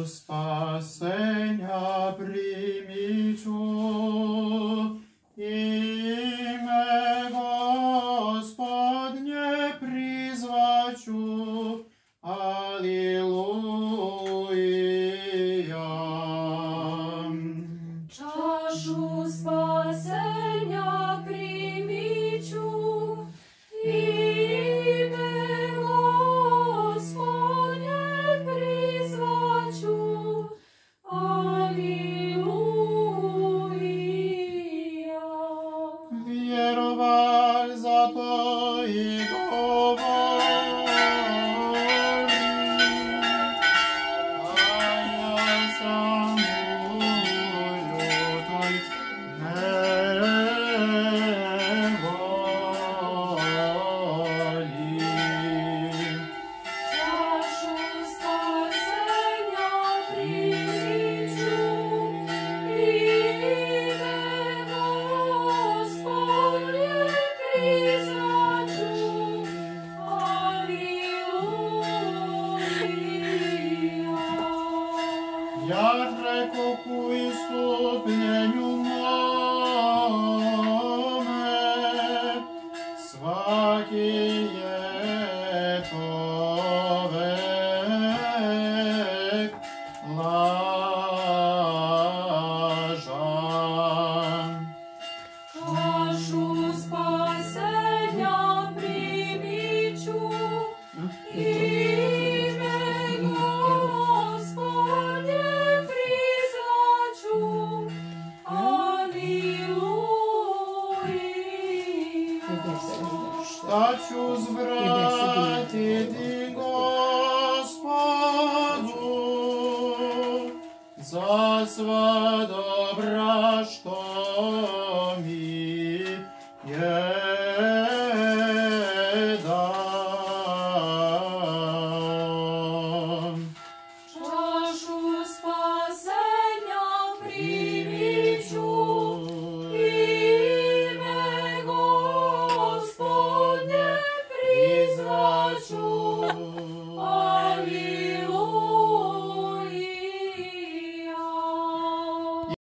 Spasenia primiću, ime Gospodnje prizvaću, Aliluja. Čašu spasenja primiću, ime Gospodnje prizvaću, Aliluja. Vjeroval zato i govori, a ja sam u ljutoj nevoli. Čašu spasenja primiću, ime Gospodnje prizvaću, Aliluja. Ja rekoh u istupljenju mome, svaki je čovek lažan. Čašu spasenja primiću, ime Gospodnje prizvaću, Aliluja. Šta ću zvratiti Gospodu za sva dobra što